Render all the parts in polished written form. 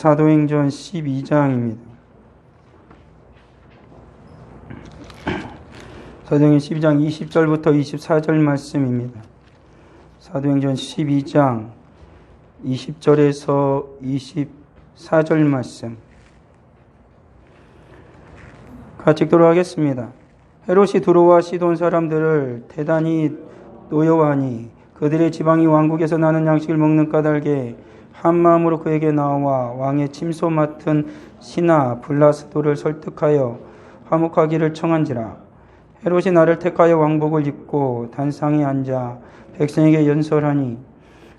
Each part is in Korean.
사도행전 12장입니다. 사도행전 12장 20절부터 24절 말씀입니다. 사도행전 12장 20절에서 24절 말씀 같이 읽도록 하겠습니다. 헤롯이 두로와 시돈 사람들을 대단히 노여워하니 그들의 지방이 왕국에서 나는 양식을 먹는 까닭에 한 마음으로 그에게 나와 왕의 침소 맡은 시나 블라스도를 설득하여 화목하기를 청한지라. 헤롯이 나를 택하여 왕복을 입고 단상에 앉아 백성에게 연설하니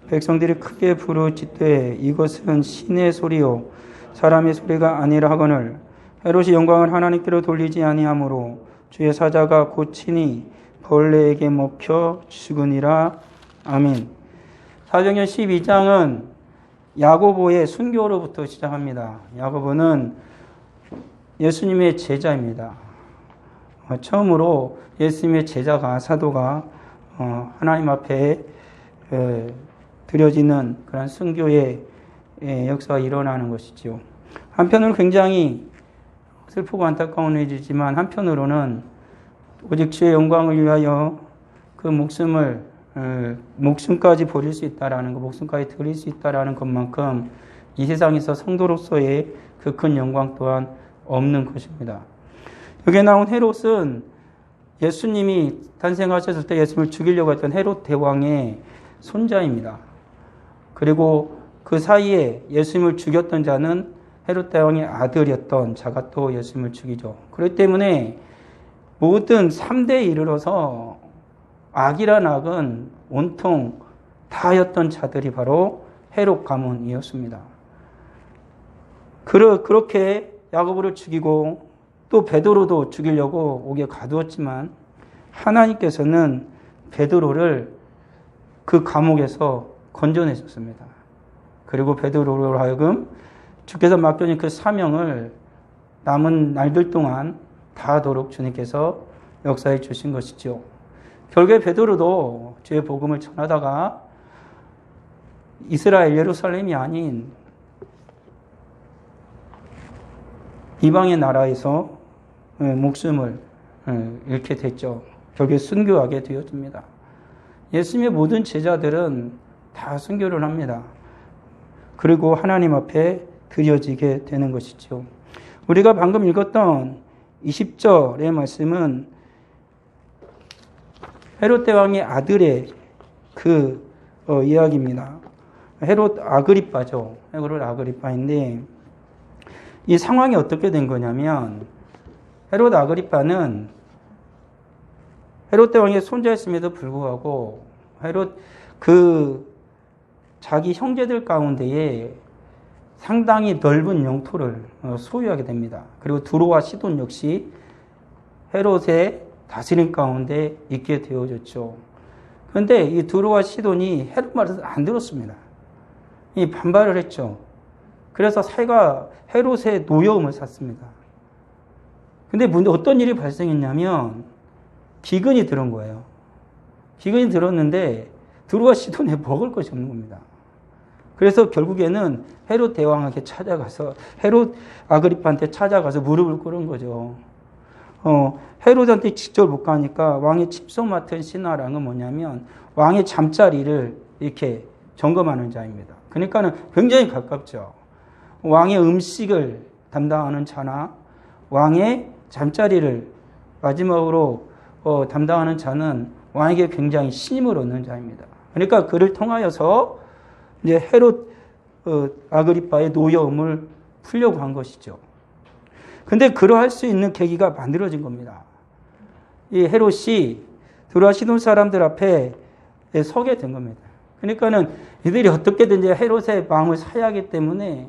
백성들이 크게 부르짖되 이것은 신의 소리요 사람의 소리가 아니라 하거늘 헤롯이 영광을 하나님께로 돌리지 아니하므로 주의 사자가 고치니 벌레에게 먹혀 죽으니라. 아멘. 사도행전 12장은 야고보의 순교로부터 시작합니다. 야고보는 예수님의 제자입니다. 처음으로 예수님의 제자가 사도가 하나님 앞에 드려지는 그런 순교의 역사가 일어나는 것이죠. 한편으로 굉장히 슬프고 안타까운 일이지만 한편으로는 오직 주의 영광을 위하여 그 목숨까지 버릴 수 있다라는 것, 목숨까지 드릴 수 있다라는 것만큼 이 세상에서 성도로서의 그 큰 영광 또한 없는 것입니다. 여기에 나온 헤롯은 예수님이 탄생하셨을 때 예수님을 죽이려고 했던 헤롯 대왕의 손자입니다. 그리고 그 사이에 예수님을 죽였던 자는 헤롯 대왕의 아들이었던 자가 또 예수님을 죽이죠. 그렇기 때문에 모든 3대에 이르러서 악이란 악은 온통 다하였던 자들이 바로 헤롯 가문이었습니다. 그렇게 야고보를 죽이고 또 베드로도 죽이려고 옥에 가두었지만 하나님께서는 베드로를 그 감옥에서 건져내셨습니다. 그리고 베드로로 하여금 주께서 맡겨진 그 사명을 남은 날들 동안 다하도록 주님께서 역사해 주신 것이죠. 결국에 베드로도 주의 복음을 전하다가 이스라엘 예루살렘이 아닌 이방의 나라에서 목숨을 잃게 됐죠. 결국에 순교하게 되었습니다. 예수님의 모든 제자들은 다 순교를 합니다. 그리고 하나님 앞에 드려지게 되는 것이죠. 우리가 방금 읽었던 20절의 말씀은 헤롯 대왕의 아들의 그 이야기입니다. 헤롯 아그리빠죠. 헤롯 아그리빠인데 이 상황이 어떻게 된 거냐면 헤롯 아그리빠는 헤롯 대왕의 손자였음에도 불구하고 헤롯 자기 형제들 가운데에 상당히 넓은 영토를 소유하게 됩니다. 그리고 두로와 시돈 역시 헤롯의 다스림 가운데 있게 되어졌죠. 그런데 이 두로와 시돈이 헤롯 말을 안 들었습니다. 이 반발을 했죠. 그래서 사이가 헤롯의 노여움을 샀습니다. 근데 어떤 일이 발생했냐면 기근이 들은 거예요. 기근이 들었는데 두로와 시돈에 먹을 것이 없는 겁니다. 그래서 결국에는 헤롯 대왕에게 찾아가서 헤롯 아그리빠한테 찾아가서 무릎을 꿇은 거죠. 헤롯한테 직접 못 가니까 왕의 침소 맡은 시나랑은 뭐냐면 왕의 잠자리를 이렇게 점검하는 자입니다. 그러니까는 굉장히 가깝죠. 왕의 음식을 담당하는 자나 왕의 잠자리를 마지막으로 담당하는 자는 왕에게 굉장히 신임을 얻는 자입니다. 그러니까 그를 통하여서 이제 헤롯 아그리빠의 노여움을 풀려고 한 것이죠. 근데 그러할 수 있는 계기가 만들어진 겁니다. 이 헤롯이 두로와 시돈 사람들 앞에 서게 된 겁니다. 그러니까는 이들이 어떻게든지 헤롯의 마음을 사야 하기 때문에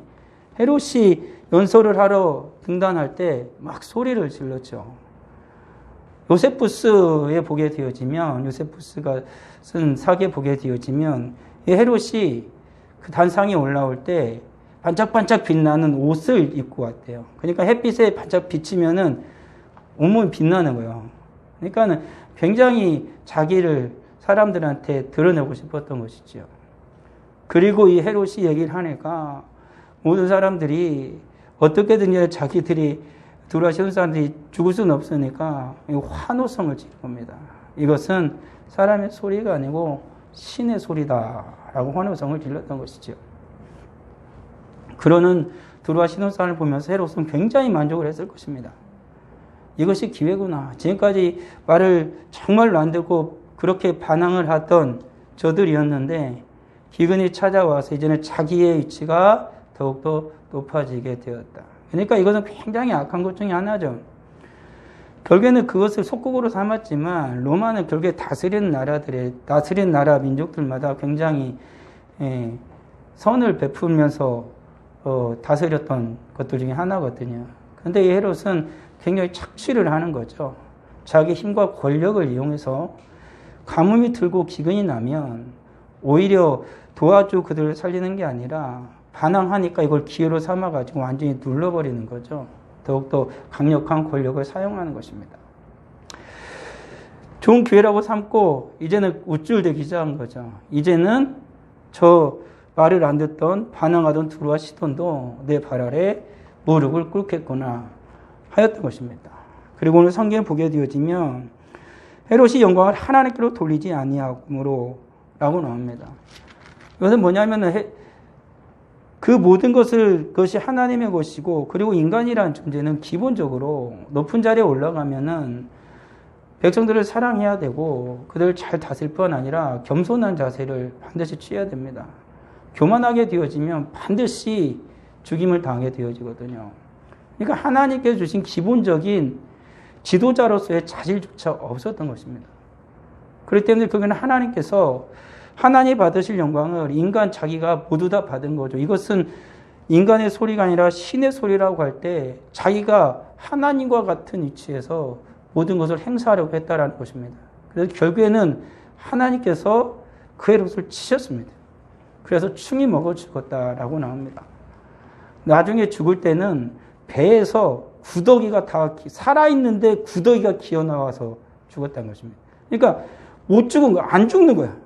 헤롯이 연설을 하러 등단할 때 막 소리를 질렀죠. 요세푸스가 쓴 사기에 보게 되어지면 이 헤롯이 그 단상에 올라올 때 반짝반짝 빛나는 옷을 입고 왔대요. 그러니까 햇빛에 반짝 비치면은 온몸이 빛나는 거예요. 그러니까는 굉장히 자기를 사람들한테 드러내고 싶었던 것이죠. 그리고 이 헤롯이 얘기를 하니까 모든 사람들이 어떻게든 자기들이 두루하시던 사람들이 죽을 수는 없으니까 환호성을 지른 겁니다. 이것은 사람의 소리가 아니고 신의 소리다라고 환호성을 질렀던 것이죠. 그러는 두루하시던 사람을 보면서 헤롯은 굉장히 만족을 했을 것입니다. 이것이 기회구나. 지금까지 말을 정말로 안 듣고 그렇게 반항을 하던 저들이었는데 기근이 찾아와서 이제는 자기의 위치가 더욱더 높아지게 되었다. 그러니까 이것은 굉장히 악한 것 중에 하나죠. 결국에는 그것을 속국으로 삼았지만 로마는 결국에 다스리는 나라 민족들마다 굉장히 선을 베풀면서 다스렸던 것들 중에 하나거든요. 그런데 이 헤롯은 굉장히 착취를 하는 거죠. 자기 힘과 권력을 이용해서 가뭄이 들고 기근이 나면 오히려 도와줘 그들을 살리는 게 아니라 반항하니까 이걸 기회로 삼아가지고 완전히 눌러버리는 거죠. 더욱더 강력한 권력을 사용하는 것입니다. 좋은 기회라고 삼고 이제는 우쭐대기 시작한 거죠. 이제는 저 말을 안 듣던 반항하던 두루와 시돈도 내 발 아래 무릎을 꿇겠구나 하였던 것입니다. 그리고 오늘 성경에 보게 되어지면 헤롯이 영광을 하나님께로 돌리지 아니함으로 라고 나옵니다. 이것은 뭐냐면 그 모든 그것이 하나님의 것이고, 그리고 인간이라는 존재는 기본적으로 높은 자리에 올라가면은 백성들을 사랑해야 되고 그들을 잘 다스릴 뿐 아니라 겸손한 자세를 반드시 취해야 됩니다. 교만하게 되어지면 반드시 죽임을 당하게 되어지거든요. 그러니까 하나님께서 주신 기본적인 지도자로서의 자질조차 없었던 것입니다. 그렇기 때문에 그건 하나님께서 하나님이 받으실 영광을 인간 자기가 모두 다 받은 거죠. 이것은 인간의 소리가 아니라 신의 소리라고 할 때 자기가 하나님과 같은 위치에서 모든 것을 행사하려고 했다라는 것입니다. 그래서 결국에는 하나님께서 그 헤롯을 치셨습니다. 그래서 충이 먹어 죽었다라고 나옵니다. 나중에 죽을 때는 배에서 구더기가 다 살아있는데 구더기가 기어나와서 죽었다는 것입니다. 그러니까 못 죽은 거야. 안 죽는 거야.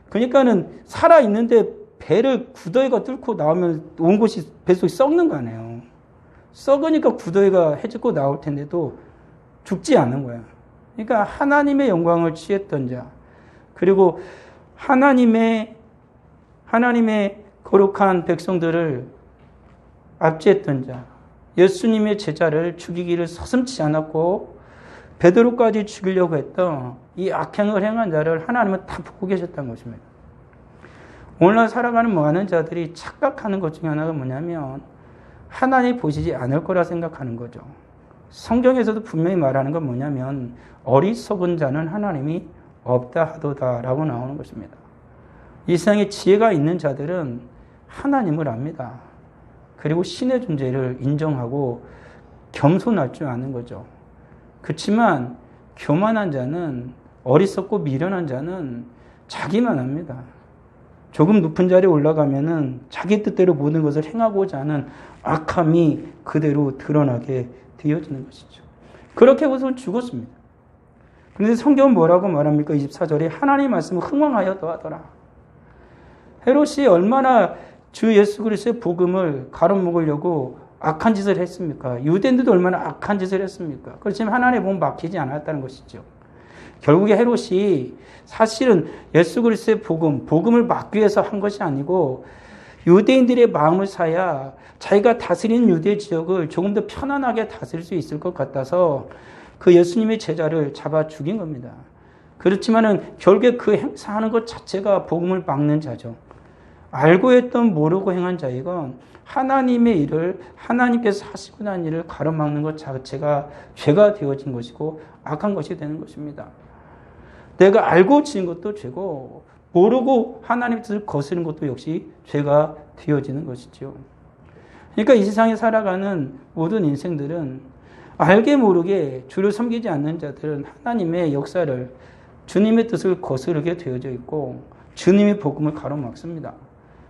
그러니까는 살아있는데 배를 구더기가 뚫고 나오면 온 곳이 뱃속이 썩는 거 아니에요. 썩으니까 구더기가 해집고 나올 텐데도 죽지 않는 거야. 그러니까 하나님의 영광을 취했던 자, 그리고 하나님의 거룩한 백성들을 압제했던 자, 예수님의 제자를 죽이기를 서슴지 않았고 베드로까지 죽이려고 했던 이 악행을 행한 자를 하나님은 다 보고 계셨다는 것입니다. 오늘날 살아가는 많은 자들이 착각하는 것 중에 하나가 뭐냐면 하나님이 보시지 않을 거라 생각하는 거죠. 성경에서도 분명히 말하는 건 뭐냐면 어리석은 자는 하나님이 없다 하도다라고 나오는 것입니다. 이 세상에 지혜가 있는 자들은 하나님을 압니다. 그리고 신의 존재를 인정하고 겸손할 줄 아는 거죠. 그렇지만 교만한 자는, 어리석고 미련한 자는 자기만 합니다. 조금 높은 자리에 올라가면은 자기 뜻대로 모든 것을 행하고자 하는 악함이 그대로 드러나게 되어지는 것이죠. 그렇게 해서 죽었습니다. 그런데 성경은 뭐라고 말합니까? 24절에 하나님 말씀을 흥왕하여 더하더라. 헤롯이 얼마나 주 예수 그리스도의 복음을 가로먹으려고 악한 짓을 했습니까? 유대인들도 얼마나 악한 짓을 했습니까? 그렇지만 하나님의 복음 막히지 않았다는 것이죠. 결국에 헤롯이 사실은 예수 그리스도의 복음을 막기 위해서 한 것이 아니고 유대인들의 마음을 사야 자기가 다스리는 유대 지역을 조금 더 편안하게 다스릴 수 있을 것 같아서 그 예수님의 제자를 잡아 죽인 겁니다. 그렇지만은 결국에 그 행사하는 것 자체가 복음을 막는 자죠. 알고 했던 모르고 행한 자이건 하나님의 일을, 하나님께서 하시고 난 일을 가로막는 것 자체가 죄가 되어진 것이고 악한 것이 되는 것입니다. 내가 알고 지은 것도 죄고 모르고 하나님의 뜻을 거스르는 것도 역시 죄가 되어지는 것이죠. 그러니까 이 세상에 살아가는 모든 인생들은 알게 모르게 주를 섬기지 않는 자들은 하나님의 역사를, 주님의 뜻을 거스르게 되어져 있고 주님의 복음을 가로막습니다.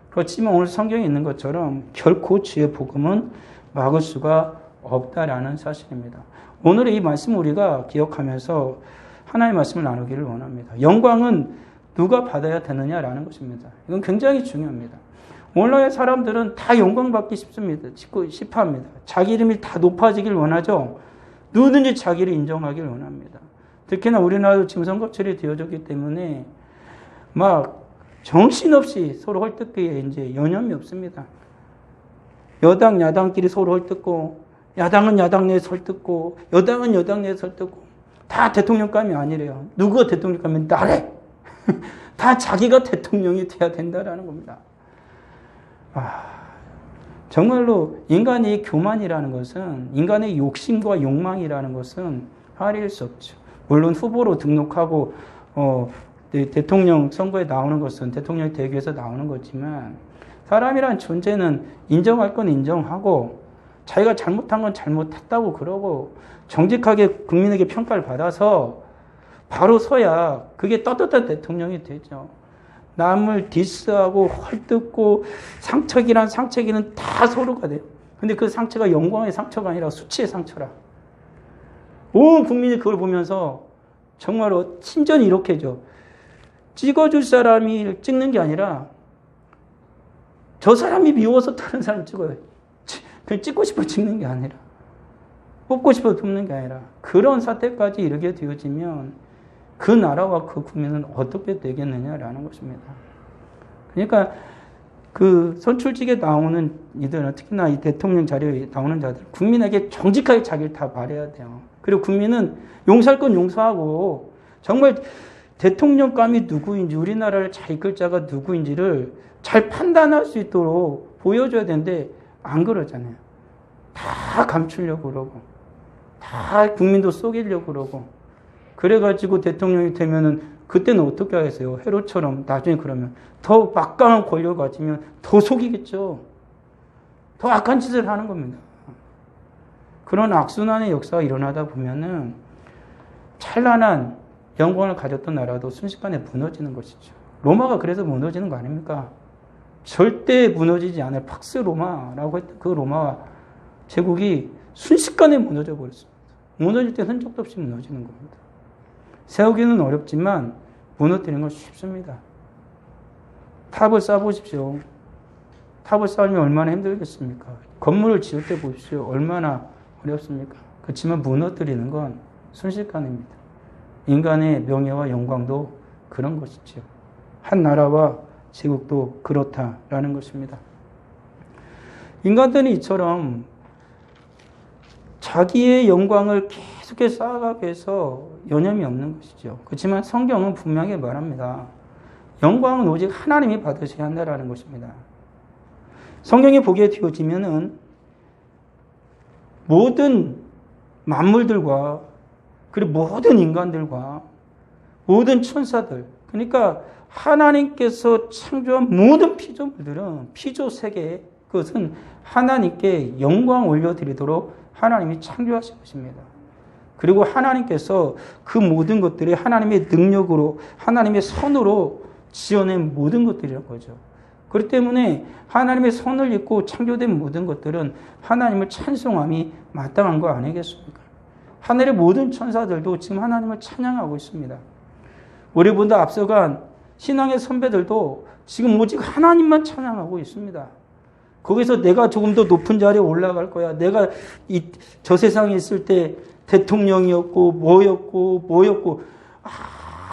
그렇지만 오늘 성경에 있는 것처럼 결코 주의 복음은 막을 수가 없다라는 사실입니다. 오늘의 이 말씀 우리가 기억하면서 하나님의 말씀을 나누기를 원합니다. 영광은 누가 받아야 되느냐라는 것입니다. 이건 굉장히 중요합니다. 오늘날의 사람들은 다 영광받기 싶합니다. 자기 이름이 다 높아지길 원하죠. 누구든지 자기를 인정하길 원합니다. 특히나 우리나라도 지금 선거철이 되어졌기 때문에 막 정신없이 서로 헐뜯기에 이제 여념이 없습니다. 여당, 야당끼리 서로 헐뜯고, 야당은 야당 내에서 헐뜯고, 여당은 여당 내에서 헐뜯고, 다 대통령감이 아니래요. 누구가 대통령감이면 나래! 다 자기가 대통령이 돼야 된다라는 겁니다. 정말로 인간의 교만이라는 것은, 인간의 욕심과 욕망이라는 것은 화려할 수 없죠. 물론 후보로 등록하고 대통령 선거에 나오는 것은 대통령이 되기 위해서 나오는 거지만, 사람이란 존재는 인정할 건 인정하고 자기가 잘못한 건 잘못했다고 그러고 정직하게 국민에게 평가를 받아서 바로 서야 그게 떳떳한 대통령이 되죠. 남을 디스하고 헐뜯고 상처기란 상처기는 다 서로가 돼요. 근데 그 상처가 영광의 상처가 아니라 수치의 상처라. 온 국민이 그걸 보면서 정말로 친전이 이렇게죠. 찍어줄 사람이 찍는 게 아니라 저 사람이 미워서 다른 사람 찍어요. 그냥 찍고 싶어 찍는 게 아니라, 뽑고 싶어 뽑는 게 아니라, 그런 사태까지 이르게 되어지면 그 나라와 그 국민은 어떻게 되겠느냐라는 것입니다. 그러니까 그 선출직에 나오는 이들은, 특히나 이 대통령 자리에 나오는 자들, 국민에게 정직하게 자기를 다 말해야 돼요. 그리고 국민은 용서할 건 용서하고, 정말 대통령감이 누구인지, 우리나라를 잘 이끌 자가 누구인지를 잘 판단할 수 있도록 보여줘야 되는데 안 그러잖아요. 다 감추려고 그러고, 다 국민도 속이려고 그러고, 그래가지고 대통령이 되면은 그때는 어떻게 하겠어요? 헤롯처럼 나중에 그러면 더 막강한 권력을 가지면 더 속이겠죠. 더 악한 짓을 하는 겁니다. 그런 악순환의 역사가 일어나다 보면은 찬란한 영광을 가졌던 나라도 순식간에 무너지는 것이죠. 로마가 그래서 무너지는 거 아닙니까? 절대 무너지지 않을 팍스 로마라고 했던 그 로마 제국이 순식간에 무너져 버렸습니다. 무너질 때 흔적도 없이 무너지는 겁니다. 세우기는 어렵지만 무너뜨리는 건 쉽습니다. 탑을 쌓아보십시오. 탑을 쌓으면 얼마나 힘들겠습니까? 건물을 지을 때 보십시오. 얼마나 어렵습니까? 그렇지만 무너뜨리는 건 순식간입니다. 인간의 명예와 영광도 그런 것이죠. 한 나라와 제국도 그렇다라는 것입니다. 인간들은 이처럼 자기의 영광을 계속해서 쌓아가기 위해서 여념이 없는 것이죠. 그렇지만 성경은 분명히 말합니다. 영광은 오직 하나님이 받으셔야 한다라는 것입니다. 성경이 보게 되어지면은 모든 만물들과 그리고 모든 인간들과 모든 천사들, 그러니까 하나님께서 창조한 모든 피조물들은 피조 세계, 그것은 하나님께 영광 올려드리도록 하나님이 창조하신 것입니다. 그리고 하나님께서 그 모든 것들이 하나님의 능력으로, 하나님의 선으로 지어낸 모든 것들이라는 거죠. 그렇기 때문에 하나님의 선을 입고 창조된 모든 것들은 하나님을 찬송함이 마땅한 거 아니겠습니까? 하늘의 모든 천사들도 지금 하나님을 찬양하고 있습니다. 우리보다 앞서간 신앙의 선배들도 지금 오직 하나님만 찬양하고 있습니다. 거기서 내가 조금 더 높은 자리에 올라갈 거야. 내가 저 세상에 있을 때 대통령이었고 뭐였고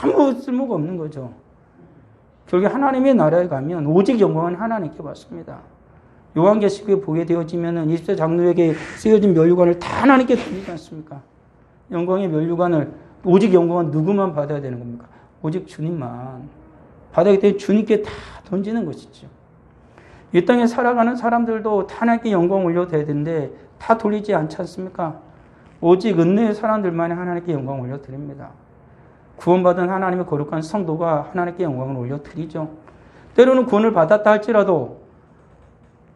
아무 쓸모가 없는 거죠. 결국 하나님의 나라에 가면 오직 영광은 하나님께 받습니다. 요한계시록에 보게 되어지면은 20세 장로에게 쓰여진 면류관을 다 하나님께 드리지 않습니까? 영광의 면류관을, 오직 영광은 누구만 받아야 되는 겁니까? 오직 주님만 받아야 되기 때문에 주님께 다 던지는 것이죠. 이 땅에 살아가는 사람들도 다 하나님께 영광 올려드려야 되는데 다 돌리지 않지 않습니까? 오직 은혜의 사람들만이 하나님께 영광 올려드립니다. 구원받은 하나님의 거룩한 성도가 하나님께 영광을 올려드리죠. 때로는 구원을 받았다 할지라도,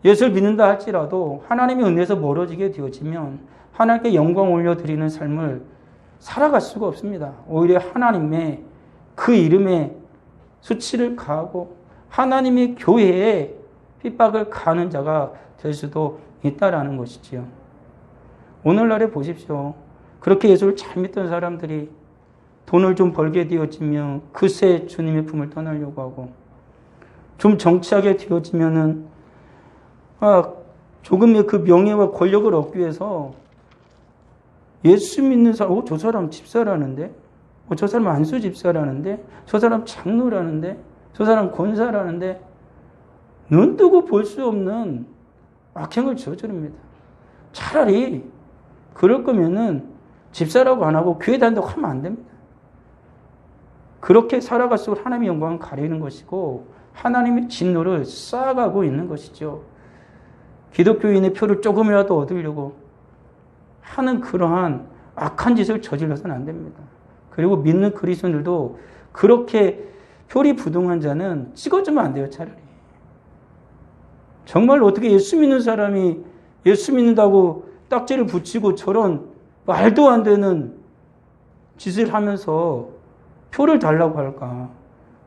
예수를 믿는다 할지라도 하나님의 은혜에서 멀어지게 되어지면 하나님께 영광 올려드리는 삶을 살아갈 수가 없습니다. 오히려 하나님의 그 이름에 수치를 가하고 하나님의 교회에 핍박을 가하는 자가 될 수도 있다라는 것이지요. 오늘날에 보십시오. 그렇게 예수를 잘 믿던 사람들이 돈을 좀 벌게 되어지면 그새 주님의 품을 떠나려고 하고, 좀 정치하게 되어지면은 조금의 그 명예와 권력을 얻기 위해서 예수 믿는 사람, 저 사람 집사라는데, 저 사람 안수 집사라는데, 저 사람 장로라는데, 저 사람 권사라는데, 눈 뜨고 볼 수 없는 악행을 저지릅니다. 차라리 그럴 거면은 집사라고 안 하고 교회 다닌다고 하면 안 됩니다. 그렇게 살아갈수록 하나님의 영광을 가리는 것이고 하나님의 진노를 쌓아가고 있는 것이죠. 기독교인의 표를 조금이라도 얻으려고 하는 그러한 악한 짓을 저질러서는 안 됩니다. 그리고 믿는 그리스도인들도 그렇게 표리부동한 자는 찍어주면 안 돼요, 차라리. 정말 어떻게 예수 믿는 사람이 예수 믿는다고 딱지를 붙이고 저런 말도 안 되는 짓을 하면서 표를 달라고 할까?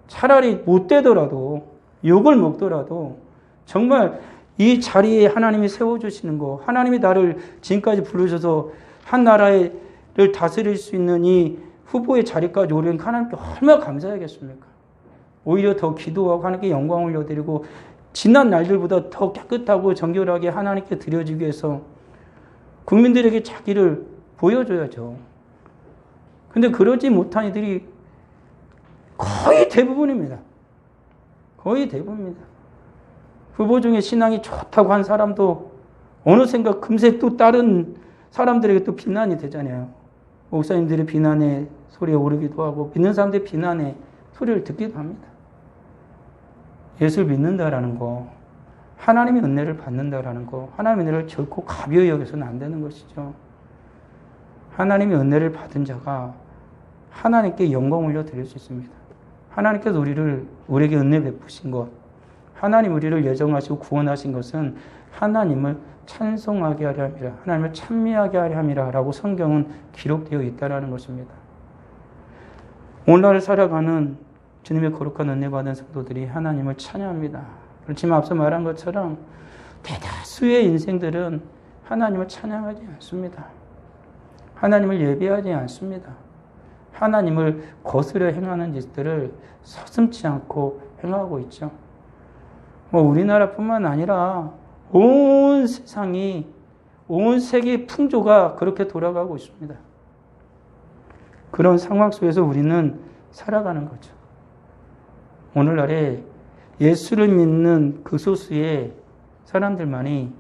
차라리 못 되더라도 욕을 먹더라도 정말 이 자리에 하나님이 세워주시는 거, 하나님이 나를 지금까지 부르셔서 한 나라를 다스릴 수 있는 이 후보의 자리까지 오르는 하나님께 얼마나 감사하겠습니까? 오히려 더 기도하고 하나님께 영광 올려드리고 지난 날들보다 더 깨끗하고 정결하게 하나님께 드려지기 위해서 국민들에게 자기를 보여줘야죠. 근데 그러지 못한 이들이 거의 대부분입니다. 거의 대부분입니다. 후보 중에 신앙이 좋다고 한 사람도 어느샌가 금세 또 다른 사람들에게 또 비난이 되잖아요. 목사님들의 비난의 소리에 오르기도 하고 믿는 사람들의 비난의 소리를 듣기도 합니다. 예수를 믿는다라는 거, 하나님의 은혜를 받는다라는 거, 하나님의 은혜를 결코 가벼이 여겨서는 안 되는 것이죠. 하나님의 은혜를 받은 자가 하나님께 영광 올려드릴 수 있습니다. 하나님께서 우리에게 은혜 베푸신 것, 하나님 우리를 예정하시고 구원하신 것은 하나님을 찬송하게 하려 함이라, 하나님을 찬미하게 하려 함이라 라고 성경은 기록되어 있다는 것입니다. 오늘날 살아가는 주님의 거룩한 은혜 받은 성도들이 하나님을 찬양합니다. 그렇지만 앞서 말한 것처럼 대다수의 인생들은 하나님을 찬양하지 않습니다. 하나님을 예배하지 않습니다. 하나님을 거스려 행하는 짓들을 서슴지 않고 행하고 있죠. 우리나라뿐만 아니라 온 세상이, 온 세계의 풍조가 그렇게 돌아가고 있습니다. 그런 상황 속에서 우리는 살아가는 거죠. 오늘날에 예수를 믿는 그 소수의 사람들만이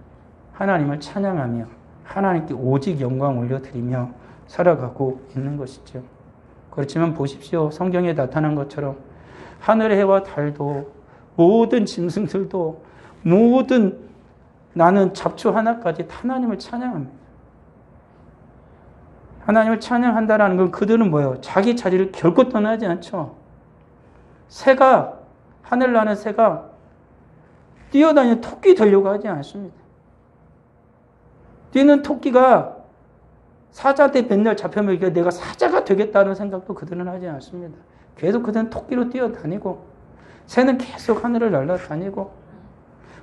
하나님을 찬양하며 하나님께 오직 영광 올려드리며 살아가고 있는 것이죠. 그렇지만 보십시오. 성경에 나타난 것처럼 하늘의 해와 달도 모든 짐승들도 모든 나는 잡초 하나까지 하나님을 찬양합니다. 하나님을 찬양한다라는 건 그들은 뭐예요? 자기 자리를 결코 떠나지 않죠. 새가, 하늘나는 새가 뛰어다니는 토끼 되려고 하지 않습니다. 뛰는 토끼가 사자한테 맨날 잡혀먹이니까 내가 사자가 되겠다는 생각도 그들은 하지 않습니다. 계속 그들은 토끼로 뛰어다니고 새는 계속 하늘을 날아다니고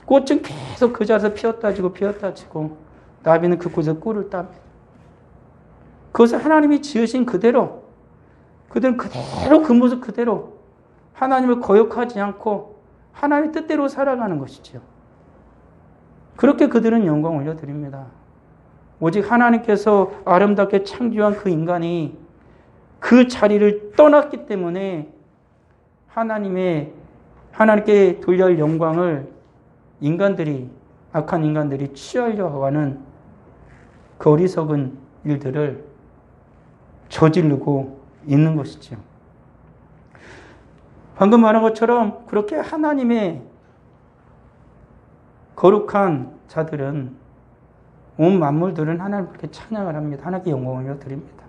꽃은 계속 그 자리에서 피었다 지고 나비는 그곳에서 꿀을 땁니다. 그것을 하나님이 지으신 그대로 그들은 그대로 그 모습 그대로 하나님을 거역하지 않고 하나님의 뜻대로 살아가는 것이죠. 그렇게 그들은 영광 올려드립니다. 오직 하나님께서 아름답게 창조한 그 인간이 그 자리를 떠났기 때문에 하나님께 돌려야 할 영광을 악한 인간들이 취하려고 하는 그 어리석은 일들을 저지르고 있는 것이죠. 방금 말한 것처럼 그렇게 하나님의 거룩한 자들은 온 만물들은 하나님께 찬양을 합니다. 하나님께 영광을 드립니다.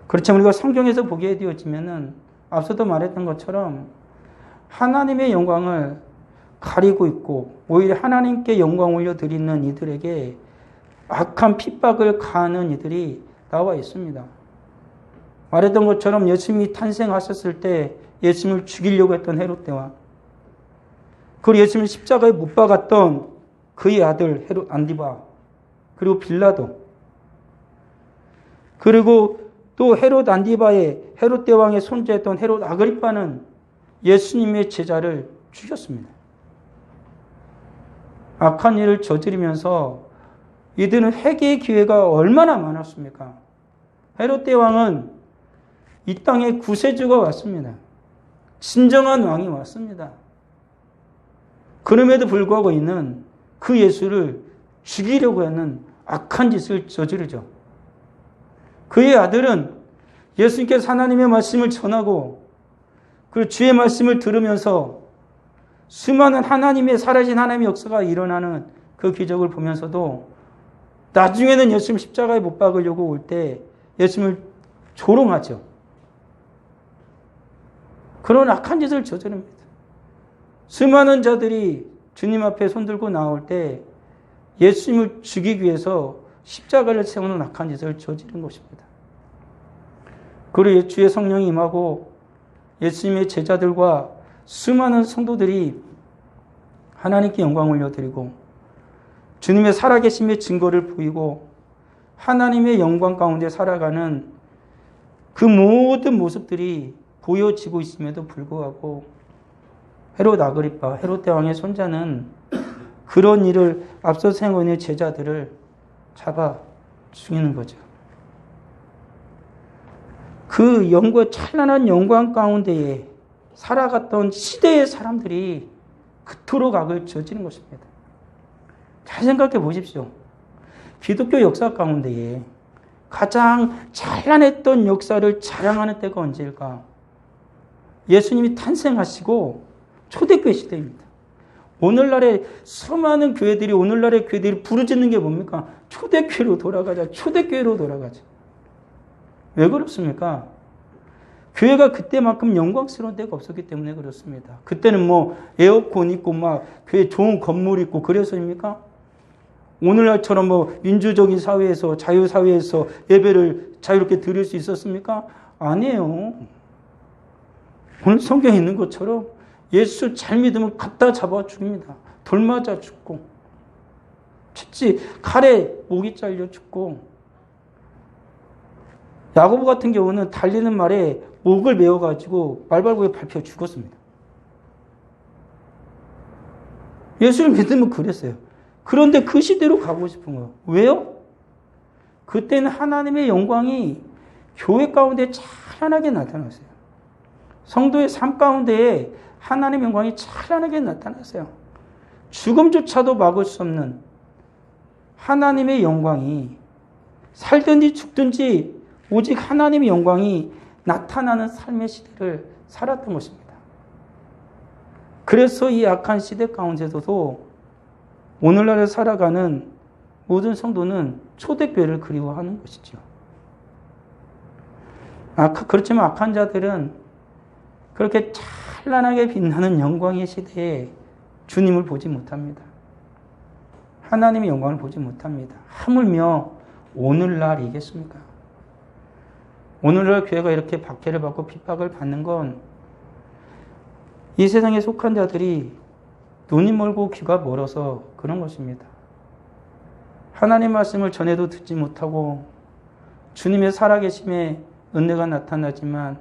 그렇지만 우리가 성경에서 보게 되어지면은 앞서도 말했던 것처럼 하나님의 영광을 가리고 있고 오히려 하나님께 영광 올려드리는 이들에게 악한 핍박을 가하는 이들이 나와 있습니다. 말했던 것처럼 예수님이 탄생하셨을 때 예수님을 죽이려고 했던 헤롯 대왕, 그리고 예수님을 십자가에 못 박았던 그의 아들 헤롯 안디바, 그리고 빌라도, 그리고 또 헤롯 안디바의 헤롯 대왕의 손자였던 헤롯 아그리빠는 예수님의 제자를 죽였습니다. 악한 일을 저지르면서 이들은 회개의 기회가 얼마나 많았습니까? 헤롯 대왕은 이 땅에 구세주가 왔습니다. 진정한 왕이 왔습니다. 그럼에도 불구하고 이는 그 예수를 죽이려고 하는 악한 짓을 저지르죠. 그의 아들은 예수님께서 하나님의 말씀을 전하고 그 주의 말씀을 들으면서 수많은 하나님의 살아진 하나님의 역사가 일어나는 그 기적을 보면서도 나중에는 예수님 십자가에 못 박으려고 올 때 예수님을 조롱하죠. 그런 악한 짓을 저지릅니다. 수많은 자들이 주님 앞에 손들고 나올 때 예수님을 죽이기 위해서 십자가를 세우는 악한 짓을 저지른 것입니다. 그리고 주의 성령이 임하고 예수님의 제자들과 수많은 성도들이 하나님께 영광을 올려드리고 주님의 살아계심의 증거를 보이고 하나님의 영광 가운데 살아가는 그 모든 모습들이 보여지고 있음에도 불구하고 헤롯 아그리파, 헤롯 대왕의 손자는 그런 일을 앞서서 행하고 있는 제자들을 잡아 죽이는 거죠. 그 찬란한 영광 가운데에 살아갔던 시대의 사람들이 그토록 악을 저지른 것입니다. 잘 생각해 보십시오. 기독교 역사 가운데에 가장 찬란했던 역사를 자랑하는 때가 언제일까? 예수님이 탄생하시고 초대교회 시대입니다. 오늘날의 수많은 교회들이 오늘날의 교회들이 부르짖는 게 뭡니까? 초대교회로 돌아가자. 초대교회로 돌아가자. 왜 그렇습니까? 교회가 그때만큼 영광스러운 때가 없었기 때문에 그렇습니다. 그때는 뭐 에어컨 있고 막 교회 좋은 건물 있고 그래서입니까? 오늘날처럼 뭐 민주적인 사회에서 자유사회에서 예배를 자유롭게 드릴 수 있었습니까? 아니에요. 오늘 성경에 있는 것처럼 예수 잘 믿으면 갖다 잡아 죽입니다. 돌 맞아 죽고 쳤지 칼에 목이 잘려 죽고 야고보 같은 경우는 달리는 말에 목을 메어가지고 말발굽에 밟혀 죽었습니다. 예수를 믿으면 그랬어요. 그런데 그 시대로 가고 싶은 거예요. 왜요? 그때는 하나님의 영광이 교회 가운데 찬란하게 나타났어요. 성도의 삶 가운데에 하나님의 영광이 찬란하게 나타났어요. 죽음조차도 막을 수 없는 하나님의 영광이 살든지 죽든지 오직 하나님의 영광이 나타나는 삶의 시대를 살았던 것입니다. 그래서 이 악한 시대 가운데서도 오늘날에 살아가는 모든 성도는 초대교회를 그리워하는 것이죠. 그렇지만 악한 자들은 그렇게 찬란하게 빛나는 영광의 시대에 주님을 보지 못합니다. 하나님의 영광을 보지 못합니다. 하물며 오늘날이겠습니까? 오늘날 교회가 이렇게 박해를 받고 핍박을 받는 건 이 세상에 속한 자들이 눈이 멀고 귀가 멀어서 그런 것입니다. 하나님 말씀을 전해도 듣지 못하고 주님의 살아계심의 은혜가 나타나지만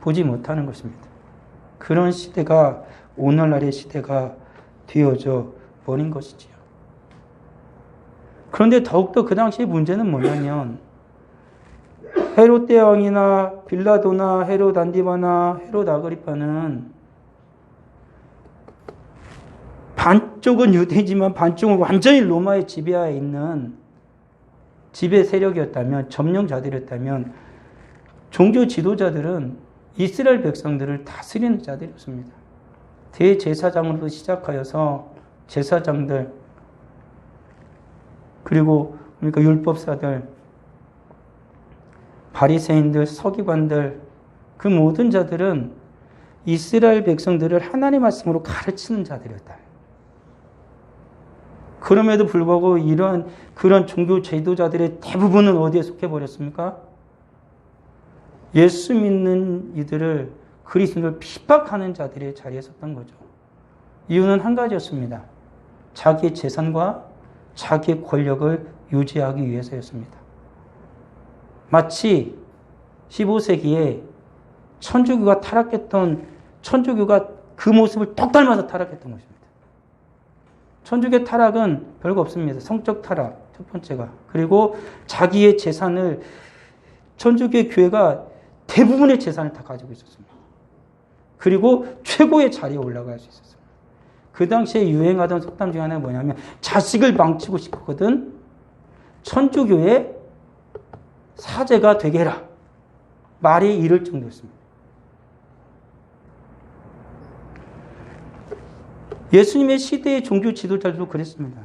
보지 못하는 것입니다. 그런 시대가 오늘날의 시대가 되어져 버린 것이지요. 그런데 더욱더 그 당시의 문제는 뭐냐면 헤롯 대왕이나 빌라도나 헤롯 안디바나 헤롯 아그리파는 반쪽은 유대지만 반쪽은 완전히 로마의 지배하에 있는 지배 세력이었다면, 점령자들이었다면 종교 지도자들은 이스라엘 백성들을 다스리는 자들이었습니다. 대제사장으로부터 시작하여서 제사장들, 그리고 그러니까 율법사들, 바리새인들, 서기관들, 그 모든 자들은 이스라엘 백성들을 하나님의 말씀으로 가르치는 자들이었다. 그럼에도 불구하고 그런 종교 지도자들의 대부분은 어디에 속해 버렸습니까? 예수 믿는 이들을 그리스도를 핍박하는 자들의 자리에 섰던 거죠. 이유는 한 가지였습니다. 자기의 재산과 자기의 권력을 유지하기 위해서였습니다. 마치 15세기에 천주교가 그 모습을 똑 닮아서 타락했던 것입니다. 천주교 타락은 별거 없습니다. 성적 타락, 첫 번째가. 그리고 자기의 재산을, 천주교 교회가 대부분의 재산을 다 가지고 있었습니다. 그리고 최고의 자리에 올라갈 수 있었습니다. 그 당시에 유행하던 속담 중에 하나가 뭐냐면, 자식을 망치고 싶거든 천주교의 사제가 되게 해라. 말이 이를 정도였습니다. 예수님의 시대의 종교 지도자들도 그랬습니다.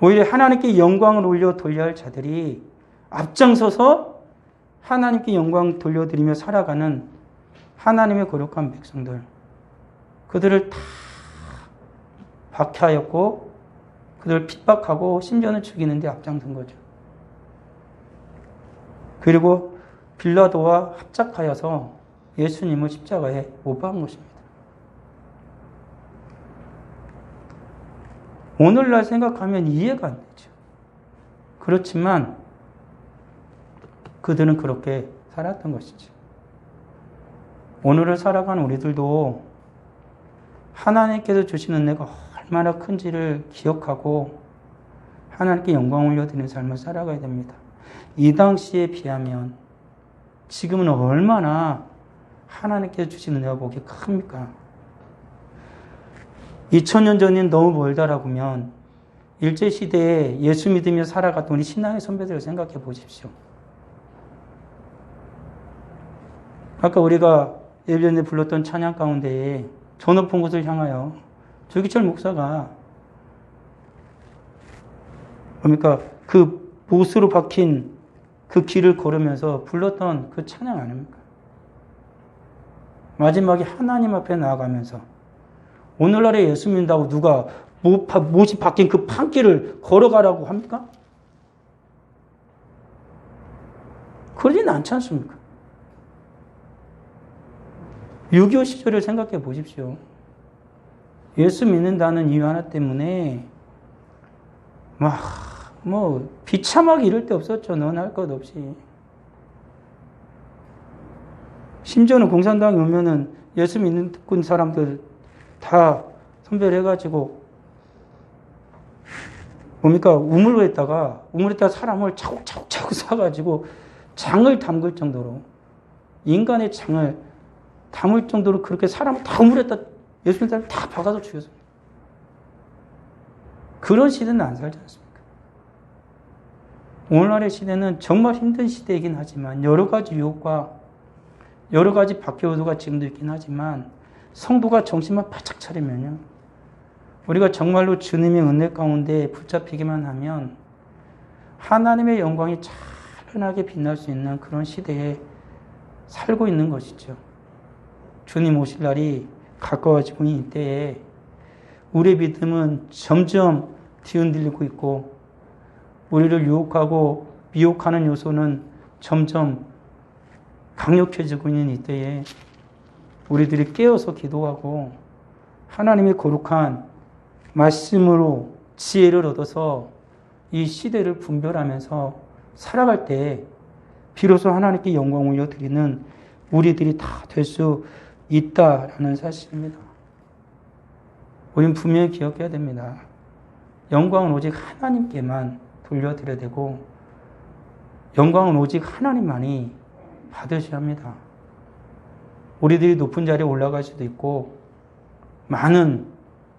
오히려 하나님께 영광을 올려 돌려야 할 자들이 앞장서서 하나님께 영광 돌려드리며 살아가는 하나님의 거룩한 백성들, 그들을 다 박해하였고 그들을 핍박하고 심지어는 죽이는 데 앞장선 거죠. 그리고 빌라도와 합작하여서 예수님을 십자가에 못 박은 것입니다. 오늘날 생각하면 이해가 안 되죠. 그렇지만 그들은 그렇게 살았던 것이죠. 오늘을 살아가는 우리들도 하나님께서 주신 은혜가 얼마나 큰지를 기억하고 하나님께 영광 올려드리는 삶을 살아가야 됩니다. 이 당시에 비하면 지금은 얼마나 하나님께서 주신 은혜가 복이 큽니까? 2000년 전인 너무 멀다라고 하면 일제시대에 예수 믿으며 살아갔던 우리 신앙의 선배들을 생각해 보십시오. 아까 우리가 예배 전에 불렀던 찬양 가운데에 저 높은 곳을 향하여 조기철 목사가 뭡니까? 그 못으로 박힌 그 길을 걸으면서 불렀던 그 찬양 아닙니까? 마지막에 하나님 앞에 나아가면서 오늘날에 예수 믿는다고 누가 못이 박힌 그 판길을 걸어가라고 합니까? 그러진 않지 않습니까? 6.25 시절을 생각해 보십시오. 예수 믿는다는 이유 하나 때문에 비참하게 이럴 데 없었죠. 너나 할 것 없이. 심지어는 공산당이 오면은 예수 믿는 사람들 다 선별해가지고 우물에다가 사람을 차곡차곡 사가지고 장을 담글 정도로, 인간의 장을 담을 정도로 그렇게 사람을 다 우물에다 예수 믿는 사람 다 박아서 죽였습니다. 그런 시대는 안 살지 않습니까? 오늘날의 시대는 정말 힘든 시대이긴 하지만 여러 가지 유혹과 여러 가지 박해 요소가 지금도 있긴 하지만 성도가 정신만 바짝 차리면요, 우리가 정말로 주님의 은혜 가운데 붙잡히기만 하면 하나님의 영광이 찬란하게 빛날 수 있는 그런 시대에 살고 있는 것이죠. 주님 오실 날이 가까워지고 있는 이때에 우리의 믿음은 점점 뒤흔들리고 있고 우리를 유혹하고 미혹하는 요소는 점점 강력해지고 있는 이때에 우리들이 깨어서 기도하고 하나님의 거룩한 말씀으로 지혜를 얻어서 이 시대를 분별하면서 살아갈 때 비로소 하나님께 영광을 올려드리는 우리들이 다 될 수 있다라는 사실입니다. 우리는 분명히 기억해야 됩니다. 영광은 오직 하나님께만 돌려드려야 되고 영광은 오직 하나님만이 받으셔야 합니다. 우리들이 높은 자리에 올라갈 수도 있고 많은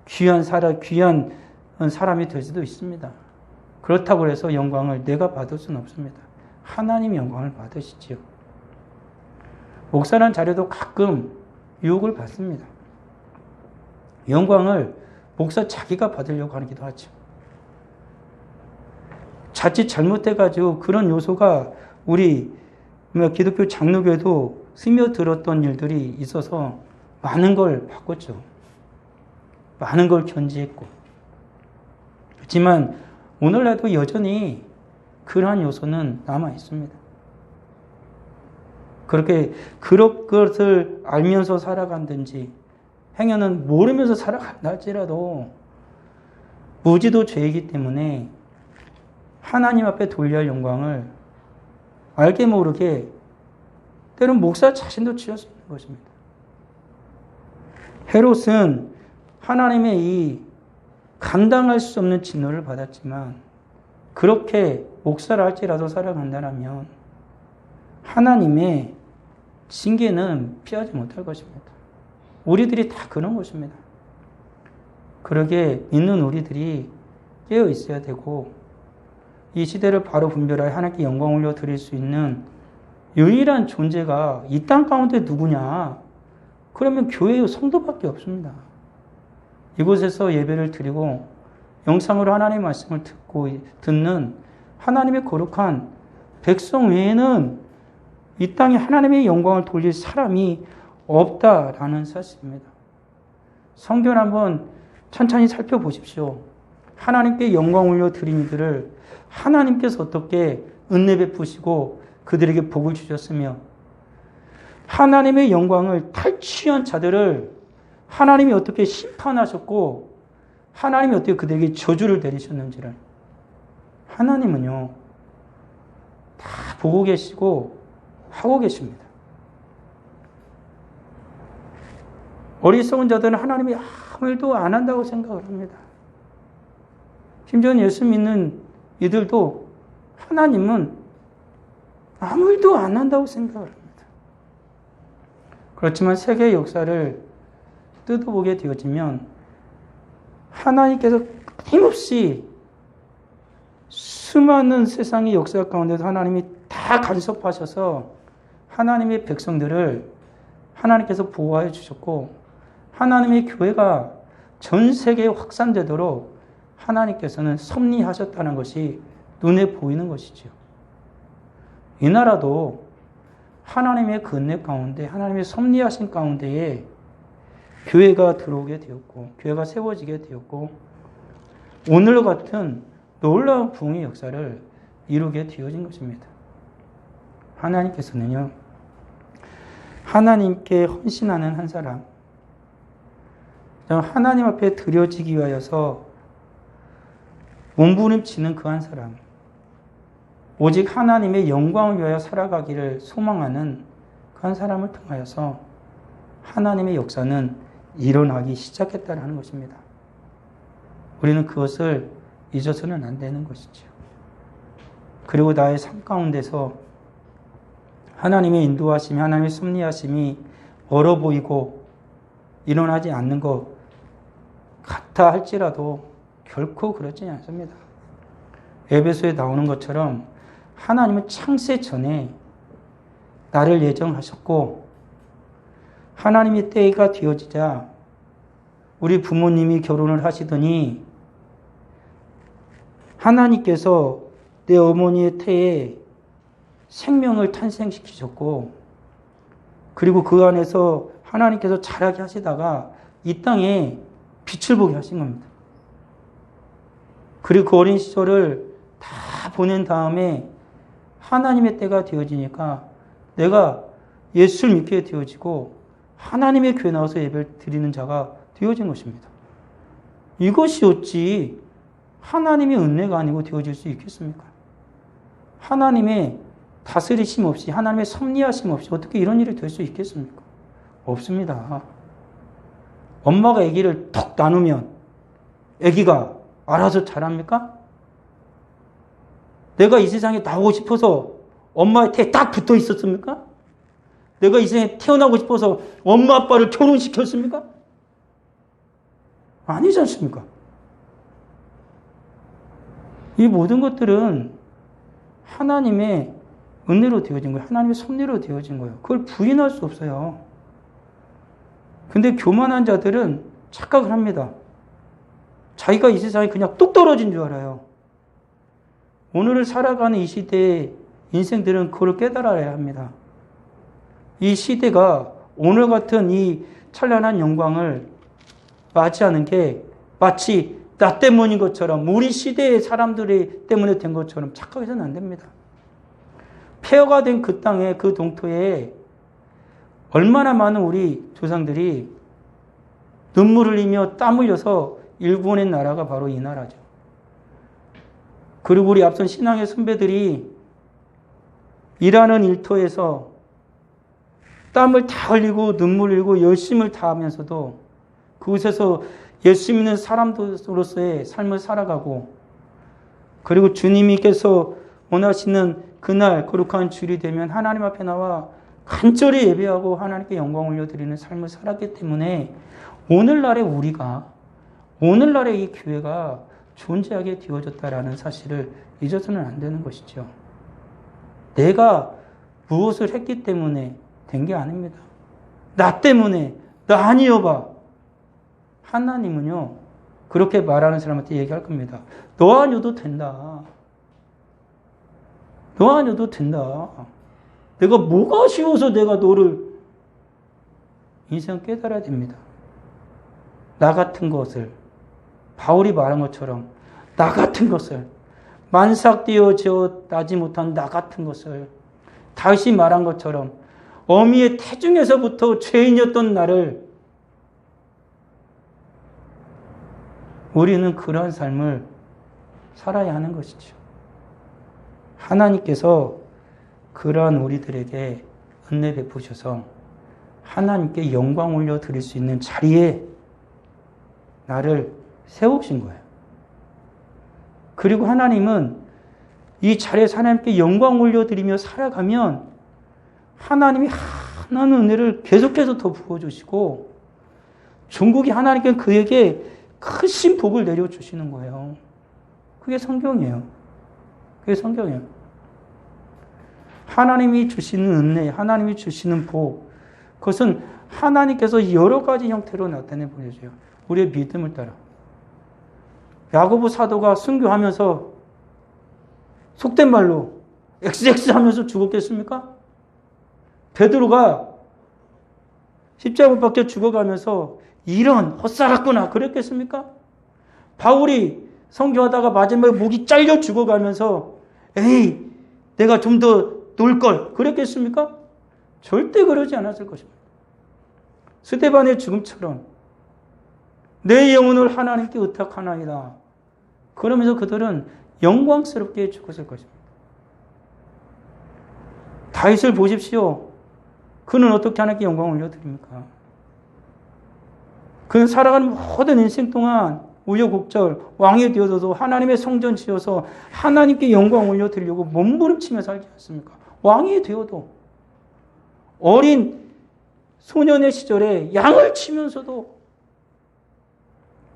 귀한 사람이 될 수도 있습니다. 그렇다고 해서 영광을 내가 받을 수는 없습니다. 하나님이 영광을 받으시지요. 목사라는 자리도 가끔 유혹을 받습니다. 영광을 목사 자기가 받으려고 하기도 하죠. 자칫 잘못해가지고 그런 요소가 우리 기독교 장로교에도 스며들었던 일들이 있어서 많은 걸 바꿨죠. 많은 걸 견지했고. 그렇지만 오늘날도 여전히 그러한 요소는 남아 있습니다. 그렇게 그런 것을 알면서 살아간든지 행여는 모르면서 살아간다 할지라도 무지도 죄이기 때문에 하나님 앞에 돌려야 할 영광을 알게 모르게 때론 목사 자신도 치울 수 있는 것입니다. 헤롯은 하나님의 이 감당할 수 없는 진노를 받았지만 그렇게 목사를 할지라도 살아간다면 하나님의 징계는 피하지 못할 것입니다. 우리들이 다 그런 것입니다. 그러게 믿는 우리들이 깨어 있어야 되고 이 시대를 바로 분별하여 하나님께 영광 올려 드릴 수 있는 유일한 존재가 이 땅 가운데 누구냐? 그러면 교회의 성도밖에 없습니다. 이곳에서 예배를 드리고 영상으로 하나님의 말씀을 듣는 하나님의 거룩한 백성 외에는 이 땅에 하나님의 영광을 돌릴 사람이 없다라는 사실입니다. 성경을 한번 천천히 살펴보십시오. 하나님께 영광 올려 드린 이들을 하나님께서 어떻게 은혜 베푸시고 그들에게 복을 주셨으며 하나님의 영광을 탈취한 자들을 하나님이 어떻게 심판하셨고 하나님이 어떻게 그들에게 저주를 내리셨는지를 하나님은요 다 보고 계시고 하고 계십니다. 어리석은 자들은 하나님이 아무 일도 안 한다고 생각을 합니다. 심지어 예수 믿는 이들도 하나님은 아무 일도 안 한다고 생각을 합니다. 그렇지만 세계의 역사를 뜯어보게 되어지면 하나님께서 끊임없이 수많은 세상의 역사 가운데서 하나님이 다 간섭하셔서 하나님의 백성들을 하나님께서 보호하여 주셨고 하나님의 교회가 전 세계에 확산되도록 하나님께서는 섭리하셨다는 것이 눈에 보이는 것이죠. 이 나라도 하나님의 그 은혜 가운데 하나님의 섭리하신 가운데에 교회가 들어오게 되었고 교회가 세워지게 되었고 오늘과 같은 놀라운 부흥의 역사를 이루게 되어진 것입니다. 하나님께서는요 하나님께 헌신하는 한 사람 하나님 앞에 드려지기 위하여서 몸부림치는 그 한 사람 오직 하나님의 영광을 위하여 살아가기를 소망하는 그 한 사람을 통하여서 하나님의 역사는 일어나기 시작했다는 것입니다. 우리는 그것을 잊어서는 안 되는 것이죠. 그리고 나의 삶 가운데서 하나님의 인도하심이 하나님의 섭리하심이 멀어 보이고 일어나지 않는 것 같아 할지라도 결코 그렇지 않습니다. 에베소에 나오는 것처럼 하나님은 창세 전에 나를 예정하셨고 하나님의 때가 되어지자 우리 부모님이 결혼을 하시더니 하나님께서 내 어머니의 태에 생명을 탄생시키셨고 그리고 그 안에서 하나님께서 자라게 하시다가 이 땅에 빛을 보게 하신 겁니다. 그리고 그 어린 시절을 다 보낸 다음에 하나님의 때가 되어지니까 내가 예수를 믿게 되어지고 하나님의 교회에 나와서 예배를 드리는 자가 되어진 것입니다. 이것이 어찌 하나님의 은혜가 아니고 되어질 수 있겠습니까? 하나님의 다스리심 없이 하나님의 섭리하심 없이 어떻게 이런 일이 될 수 있겠습니까? 없습니다. 엄마가 아기를 톡 나누면 아기가 알아서 자랍니까? 내가 이 세상에 나오고 싶어서 엄마의 태에 딱 붙어 있었습니까? 내가 이 세상에 태어나고 싶어서 엄마 아빠를 결혼시켰습니까? 아니지 않습니까? 이 모든 것들은 하나님의 은혜로 되어진 거예요. 하나님의 섭리로 되어진 거예요. 그걸 부인할 수 없어요. 근데 교만한 자들은 착각을 합니다. 자기가 이 세상에 그냥 뚝 떨어진 줄 알아요. 오늘을 살아가는 이 시대의 인생들은 그걸 깨달아야 합니다. 이 시대가 오늘 같은 이 찬란한 영광을 맞이하는 게 마치 나 때문인 것처럼 우리 시대의 사람들이 때문에 된 것처럼 착각해서는 안 됩니다. 폐허가 된 그 땅에 그 동토에 얼마나 많은 우리 조상들이 눈물을 흘리며 땀 흘려서 일구어낸 나라가 바로 이 나라죠. 그리고 우리 앞선 신앙의 선배들이 일하는 일터에서 땀을 다 흘리고 눈물 흘리고 열심을 다하면서도 그곳에서 예수 믿는 사람으로서의 삶을 살아가고, 그리고 주님께서 원하시는 그날 거룩한 주일이 되면 하나님 앞에 나와 간절히 예배하고 하나님께 영광 올려드리는 삶을 살았기 때문에 오늘날의 우리가, 오늘날의 이 교회가 존재하게 되어졌다라는 사실을 잊어서는 안 되는 것이죠. 내가 무엇을 했기 때문에 된 게 아닙니다. 나 때문에, 나 아니어봐. 하나님은요, 그렇게 말하는 사람한테 얘기할 겁니다. 너 아니어도 된다. 너 아니어도 된다. 내가 뭐가 쉬워서 내가 너를, 인생 깨달아야 됩니다. 나 같은 것을, 바울이 말한 것처럼 나 같은 것을, 만삭되어져 나지 못한 나 같은 것을, 다시 말한 것처럼 어미의 태중에서부터 죄인이었던 나를, 우리는 그러한 삶을 살아야 하는 것이죠. 하나님께서 그러한 우리들에게 은혜 베푸셔서 하나님께 영광 올려 드릴 수 있는 자리에 나를 세우신 거예요. 그리고 하나님은 이 자리에서 하나님께 영광 올려드리며 살아가면 하나님이 하나는 은혜를 계속해서 더 부어주시고, 종국이 하나님께 그에게 크신 복을 내려주시는 거예요. 그게 성경이에요. 그게 성경이에요. 하나님이 주시는 은혜, 하나님이 주시는 복, 그것은 하나님께서 여러 가지 형태로 나타내 보여줘요. 우리의 믿음을 따라. 야고보 사도가 순교하면서 속된 말로 XX 하면서 죽었겠습니까? 베드로가 십자가 못 박혀 죽어가면서 이런 헛살았구나 그랬겠습니까? 바울이 선교하다가 마지막에 목이 잘려 죽어가면서 에이 내가 좀 더 놀걸 그랬겠습니까? 절대 그러지 않았을 것입니다. 스데반의 죽음처럼 내 영혼을 하나님께 의탁하나이다. 그러면서 그들은 영광스럽게 죽었을 것입니다. 다윗을 보십시오. 그는 어떻게 하나님께 영광을 올려드립니까? 그는 살아가는 모든 인생 동안 우여곡절 왕이 되어서도 하나님의 성전 지어서 하나님께 영광 올려드리려고 몸부림치며 살지 않습니까? 왕이 되어도 어린 소년의 시절에 양을 치면서도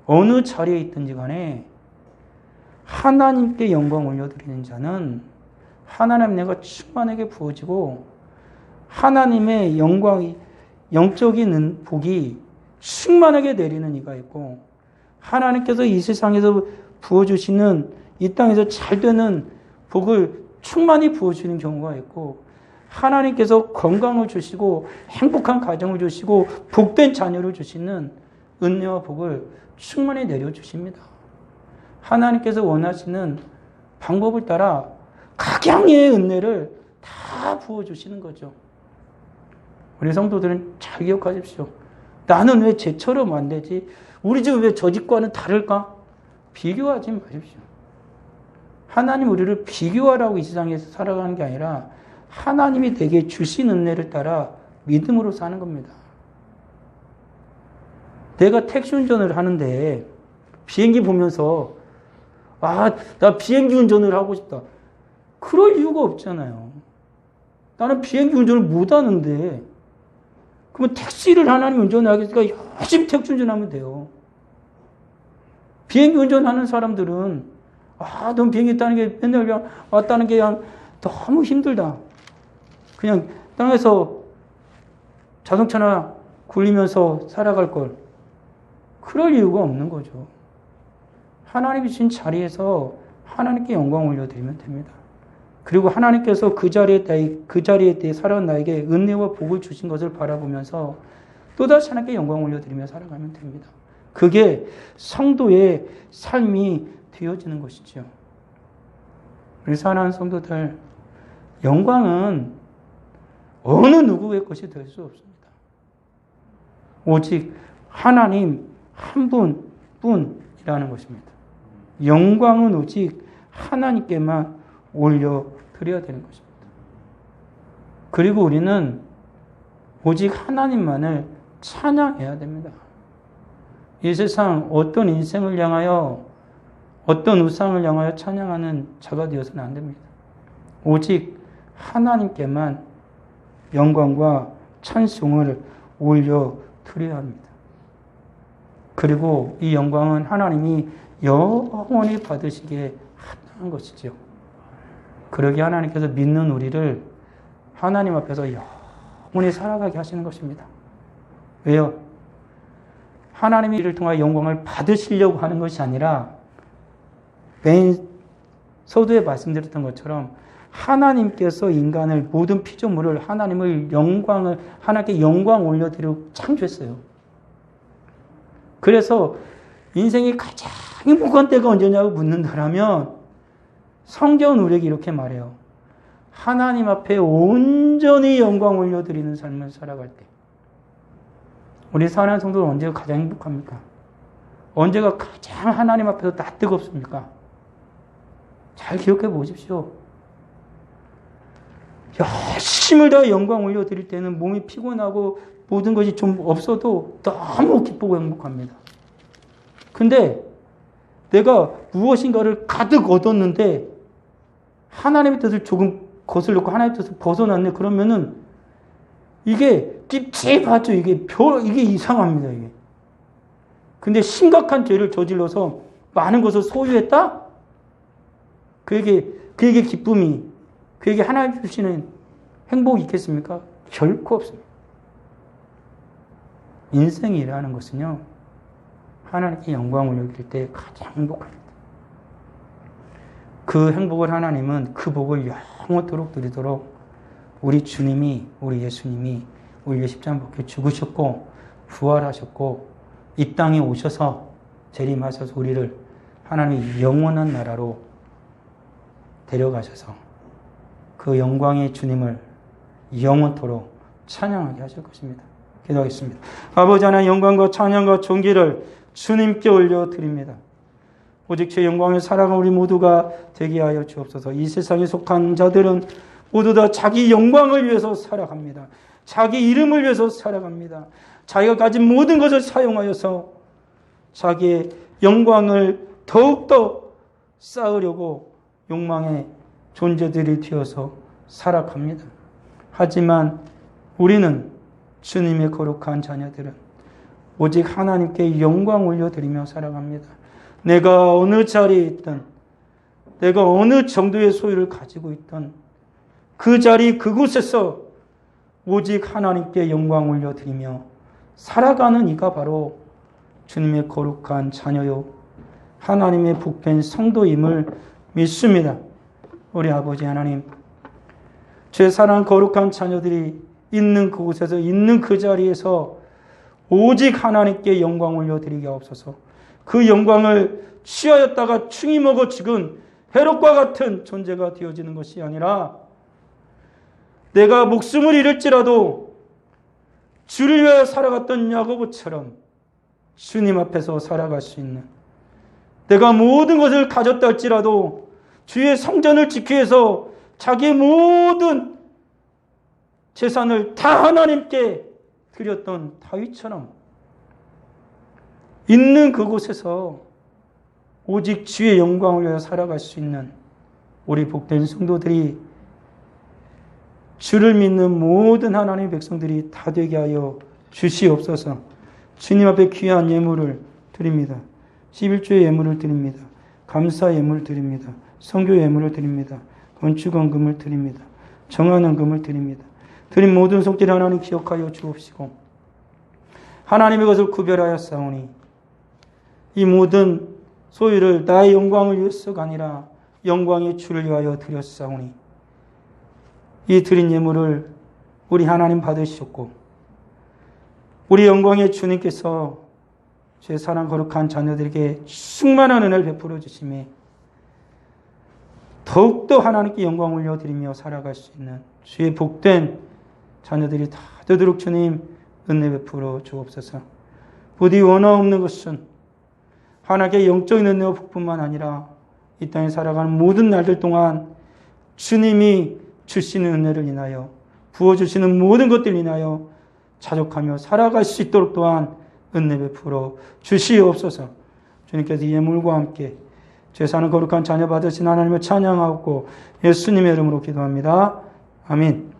어느 자리에 있든지 간에 하나님께 영광 올려드리는 자는 하나님 내가 충만하게 부어지고 하나님의 영광이, 영적인 복이 충만하게 내리는 이가 있고, 하나님께서 이 세상에서 부어주시는, 이 땅에서 잘 되는 복을 충만히 부어주시는 경우가 있고, 하나님께서 건강을 주시고 행복한 가정을 주시고 복된 자녀를 주시는 은혜와 복을 충만히 내려주십니다. 하나님께서 원하시는 방법을 따라 각양의 은혜를 다 부어주시는 거죠. 우리 성도들은 잘 기억하십시오. 나는 왜 쟤처럼 안 되지? 우리 집 왜 저 집과는 다를까? 비교하지 마십시오. 하나님 우리를 비교하라고 이 세상에서 살아가는 게 아니라 하나님이 내게 주신 은혜를 따라 믿음으로 사는 겁니다. 내가 택시 운전을 하는데 비행기 보면서 나 비행기 운전을 하고 싶다. 그럴 이유가 없잖아요. 나는 비행기 운전을 못하는데 그러면 택시를 하나님 운전하게 했으니까 열심히 택시 운전하면 돼요. 비행기 운전하는 사람들은 넌 비행기 타는 게 맨날 그냥 왔다는 게 그냥 너무 힘들다. 그냥 땅에서 자동차나 굴리면서 살아갈 걸. 그럴 이유가 없는 거죠. 하나님이 주신 자리에서 하나님께 영광 올려드리면 됩니다. 그리고 하나님께서 그 자리에 대해 살아온 나에게 은혜와 복을 주신 것을 바라보면서 또다시 하나님께 영광 올려드리며 살아가면 됩니다. 그게 성도의 삶이 되어지는 것이죠. 우리 사랑하는 성도들, 영광은 어느 누구의 것이 될 수 없습니다. 오직 하나님 한 분뿐이라는 것입니다. 영광은 오직 하나님께만 올려드려야 되는 것입니다. 그리고 우리는 오직 하나님만을 찬양해야 됩니다. 이 세상 어떤 인생을 향하여 어떤 우상을 향하여 찬양하는 자가 되어서는 안 됩니다. 오직 하나님께만 영광과 찬송을 올려드려야 합니다. 그리고 이 영광은 하나님이 영원히 받으시기에 합당한 것이죠. 그러기에 하나님께서 믿는 우리를 하나님 앞에서 영원히 살아가게 하시는 것입니다. 왜요? 하나님이 이를 통하여 영광을 받으시려고 하는 것이 아니라 맨 서두에 말씀드렸던 것처럼 하나님께서 인간을 모든 피조물을 하나님께 영광 올려드리고 창조했어요. 그래서 인생이 가장 행복한 때가 언제냐고 묻는다라면 성경은 우리에게 이렇게 말해요. 하나님 앞에 온전히 영광 올려드리는 삶을 살아갈 때. 우리 사랑하는 성도는 언제가 가장 행복합니까? 언제가 가장 하나님 앞에서 다 뜨겁습니까? 잘 기억해 보십시오. 열심을 다해 영광 올려드릴 때는 몸이 피곤하고 모든 것이 좀 없어도 너무 기쁘고 행복합니다. 근데 내가 무엇인가를 가득 얻었는데 하나님의 뜻을 조금 거슬렸고 하나님의 뜻을 벗어났네. 그러면은 이게 찝찝하죠. 이게 이상합니다. 이게. 근데 심각한 죄를 저질러서 많은 것을 소유했다? 그에게 기쁨이, 그에게 하나님 주시는 행복이 있겠습니까? 결코 없습니다. 인생이라는 것은요, 하나님께 영광을 올릴 때 가장 행복합니다. 그 행복을 하나님은 그 복을 영원토록 드리도록 우리 주님이, 우리 예수님이 우리의 십자가에 죽으셨고 부활하셨고 이 땅에 오셔서 재림하셔서 우리를 하나님의 영원한 나라로 데려가셔서 그 영광의 주님을 영원토록 찬양하게 하실 것입니다. 기도하겠습니다. 아버지 하나님, 영광과 찬양과 존귀를 주님께 올려드립니다. 오직 제 영광을 살아가는 우리 모두가 되게 하여 주옵소서. 이 세상에 속한 자들은 모두 다 자기 영광을 위해서 살아갑니다. 자기 이름을 위해서 살아갑니다. 자기가 가진 모든 것을 사용하여서 자기의 영광을 더욱더 쌓으려고 욕망의 존재들이 되어서 살아갑니다. 하지만 우리는 주님의 거룩한 자녀들은 오직 하나님께 영광 올려드리며 살아갑니다. 내가 어느 자리에 있든 내가 어느 정도의 소유를 가지고 있든 그 자리 그곳에서 오직 하나님께 영광 올려드리며 살아가는 이가 바로 주님의 거룩한 자녀요 하나님의 복된 성도임을 믿습니다. 우리 아버지 하나님, 죄 사랑 거룩한 자녀들이 있는 그곳에서 있는 그 자리에서 오직 하나님께 영광 올려드리게 하옵소서. 그 영광을 취하였다가 충이 먹어 죽은 헤롯과 같은 존재가 되어지는 것이 아니라 내가 목숨을 잃을지라도 주를 위하여 살아갔던 야고보처럼 주님 앞에서 살아갈 수 있는, 내가 모든 것을 가졌다 할지라도 주의 성전을 지키기 위해서 자기의 모든 재산을 다 하나님께 드렸던 다윗처럼 있는 그곳에서 오직 주의 영광을 위하여 살아갈 수 있는 우리 복된 성도들이, 주를 믿는 모든 하나님의 백성들이 다 되게 하여 주시옵소서. 주님 앞에 귀한 예물을 드립니다. 11조의 예물을 드립니다. 감사 예물을 드립니다. 선교 예물을 드립니다. 건축원금을 드립니다. 정한원금을 드립니다. 드린 모든 속죄를 하나님 기억하여 주옵시고 하나님의 것을 구별하여 싸우니 이 모든 소유를 나의 영광을 위해서가 아니라 영광의 주를 위하여 드렸사오니 이 드린 예물을 우리 하나님 받으셨고 우리 영광의 주님께서 제 사랑 거룩한 자녀들에게 충만한 은혜를 베풀어 주심에 더욱더 하나님께 영광 올려드리며 살아갈 수 있는 주의 복된 자녀들이 다 되도록 주님 은혜 베풀어 주옵소서. 부디 원하 없는 것은 하나님께 영적인 은혜와 복뿐만 아니라 이 땅에 살아가는 모든 날들 동안 주님이 주시는 은혜를 인하여 부어주시는 모든 것들을 인하여 자족하며 살아갈 수 있도록 또한 은혜 베풀어 주시옵소서. 주님께서 예물과 함께 제사는 거룩한 자녀 받으신 하나님을 찬양하고 예수님의 이름으로 기도합니다. 아멘.